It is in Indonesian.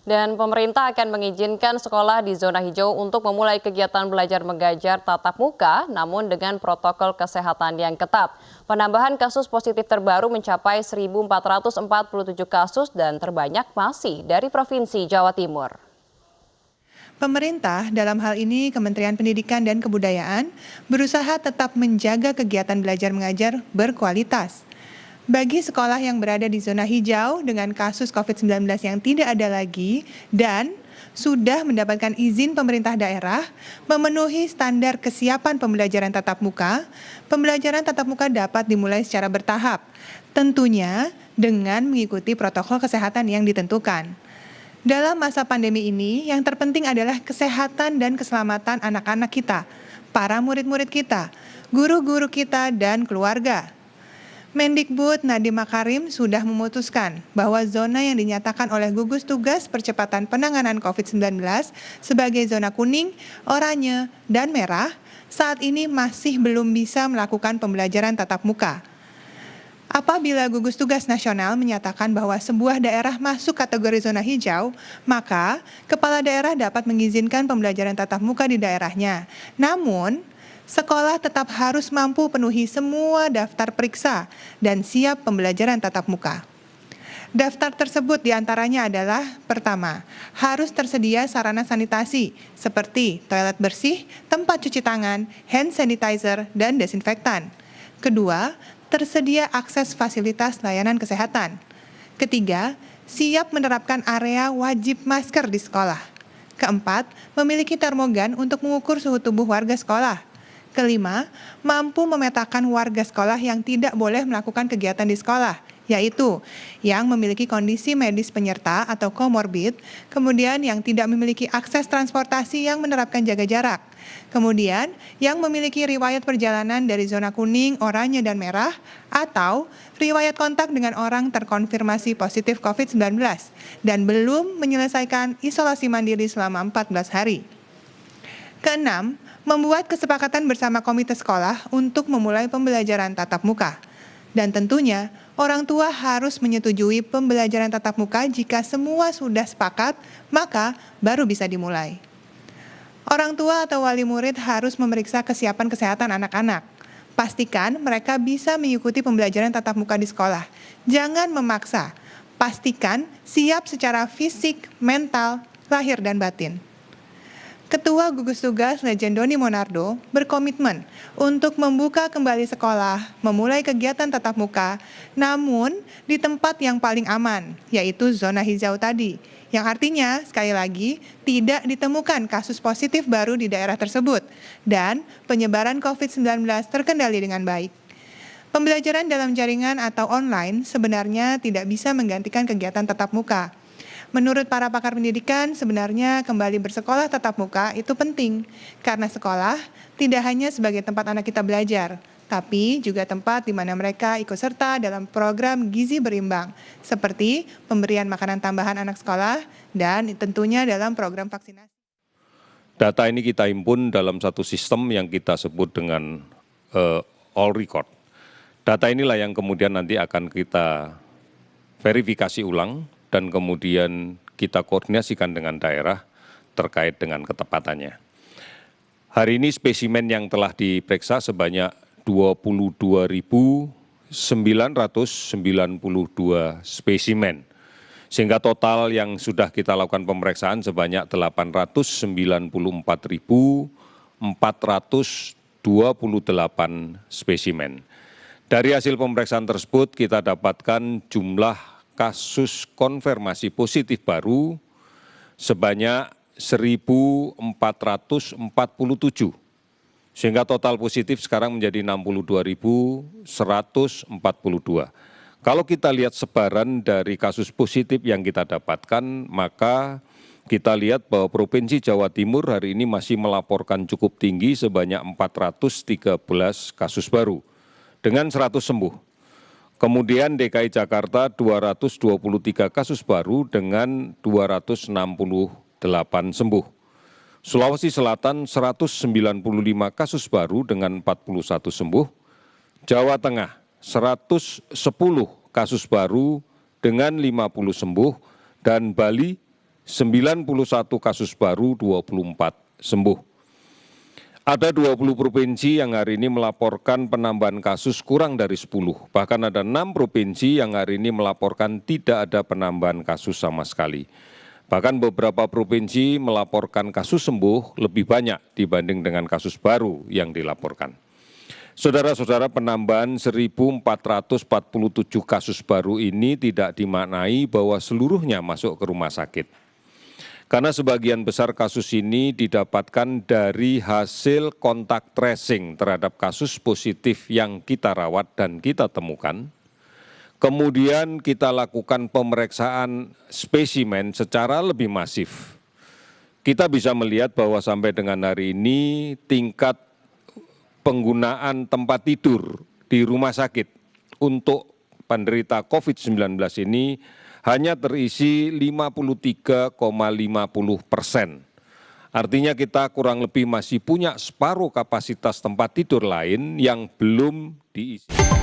Dan pemerintah akan mengizinkan sekolah di zona hijau untuk memulai kegiatan belajar mengajar tatap muka, namun dengan protokol kesehatan yang ketat. Penambahan kasus positif terbaru mencapai 1.447 kasus dan terbanyak masih dari Provinsi Jawa Timur. Pemerintah, dalam hal ini Kementerian Pendidikan dan Kebudayaan, berusaha tetap menjaga kegiatan belajar mengajar berkualitas. Bagi sekolah yang berada di zona hijau dengan kasus COVID-19 yang tidak ada lagi dan sudah mendapatkan izin pemerintah daerah memenuhi standar kesiapan pembelajaran tatap muka dapat dimulai secara bertahap, tentunya dengan mengikuti protokol kesehatan yang ditentukan. Dalam masa pandemi ini, yang terpenting adalah kesehatan dan keselamatan anak-anak kita, para murid-murid kita, guru-guru kita, dan keluarga. Mendikbud Nadiem Makarim sudah memutuskan bahwa zona yang dinyatakan oleh gugus tugas percepatan penanganan COVID-19 sebagai zona kuning, oranye, dan merah saat ini masih belum bisa melakukan pembelajaran tatap muka. Apabila gugus tugas nasional menyatakan bahwa sebuah daerah masuk kategori zona hijau, maka kepala daerah dapat mengizinkan pembelajaran tatap muka di daerahnya. Namun, sekolah tetap harus mampu penuhi semua daftar periksa dan siap pembelajaran tatap muka. Daftar tersebut diantaranya adalah, pertama, harus tersedia sarana sanitasi seperti toilet bersih, tempat cuci tangan, hand sanitizer, dan desinfektan. Kedua, tersedia akses fasilitas layanan kesehatan. Ketiga, siap menerapkan area wajib masker di sekolah. Keempat, memiliki termogan untuk mengukur suhu tubuh warga sekolah. Kelima, mampu memetakan warga sekolah yang tidak boleh melakukan kegiatan di sekolah, yaitu yang memiliki kondisi medis penyerta atau komorbid, kemudian yang tidak memiliki akses transportasi yang menerapkan jaga jarak, kemudian yang memiliki riwayat perjalanan dari zona kuning, oranye, dan merah, atau riwayat kontak dengan orang terkonfirmasi positif COVID-19 dan belum menyelesaikan isolasi mandiri selama 14 hari. Keenam, membuat kesepakatan bersama komite sekolah untuk memulai pembelajaran tatap muka. Dan tentunya, orang tua harus menyetujui pembelajaran tatap muka jika semua sudah sepakat, maka baru bisa dimulai. Orang tua atau wali murid harus memeriksa kesiapan kesehatan anak-anak. Pastikan mereka bisa mengikuti pembelajaran tatap muka di sekolah. Jangan memaksa. Pastikan siap secara fisik, mental, lahir, dan batin. Ketua Gugus Tugas Legend Doni Monardo berkomitmen untuk membuka kembali sekolah, memulai kegiatan tatap muka, namun di tempat yang paling aman, yaitu zona hijau tadi, yang artinya, sekali lagi, tidak ditemukan kasus positif baru di daerah tersebut, dan penyebaran COVID-19 terkendali dengan baik. Pembelajaran dalam jaringan atau online sebenarnya tidak bisa menggantikan kegiatan tatap muka. Menurut para pakar pendidikan, sebenarnya kembali bersekolah tatap muka itu penting, karena sekolah tidak hanya sebagai tempat anak kita belajar, tapi juga tempat di mana mereka ikut serta dalam program gizi berimbang, seperti pemberian makanan tambahan anak sekolah, dan tentunya dalam program vaksinasi. Data ini kita himpun dalam satu sistem yang kita sebut dengan all record. Data inilah yang kemudian nanti akan kita verifikasi ulang, dan kemudian kita koordinasikan dengan daerah terkait dengan ketepatannya. Hari ini spesimen yang telah diperiksa sebanyak 22.992 spesimen, sehingga total yang sudah kita lakukan pemeriksaan sebanyak 894.428 spesimen. Dari hasil pemeriksaan tersebut kita dapatkan jumlah kasus konfirmasi positif baru sebanyak 1.447, sehingga total positif sekarang menjadi 62.142. Kalau kita lihat sebaran dari kasus positif yang kita dapatkan, maka kita lihat bahwa Provinsi Jawa Timur hari ini masih melaporkan cukup tinggi sebanyak 413 kasus baru dengan 100 sembuh. Kemudian DKI Jakarta 223 kasus baru dengan 268 sembuh. Sulawesi Selatan 195 kasus baru dengan 41 sembuh. Jawa Tengah 110 kasus baru dengan 50 sembuh. Dan Bali 91 kasus baru, 24 sembuh. Ada 20 provinsi yang hari ini melaporkan penambahan kasus kurang dari 10. Bahkan ada 6 provinsi yang hari ini melaporkan tidak ada penambahan kasus sama sekali. Bahkan beberapa provinsi melaporkan kasus sembuh lebih banyak dibanding dengan kasus baru yang dilaporkan. Saudara-saudara, penambahan 1.447 kasus baru ini tidak dimaknai bahwa seluruhnya masuk ke rumah sakit. Karena sebagian besar kasus ini didapatkan dari hasil kontak tracing terhadap kasus positif yang kita rawat dan kita temukan. Kemudian kita lakukan pemeriksaan spesimen secara lebih masif. Kita bisa melihat bahwa sampai dengan hari ini tingkat penggunaan tempat tidur di rumah sakit untuk penderita COVID-19 ini hanya terisi 53,50%. Artinya kita kurang lebih masih punya separuh kapasitas tempat tidur lain yang belum diisi.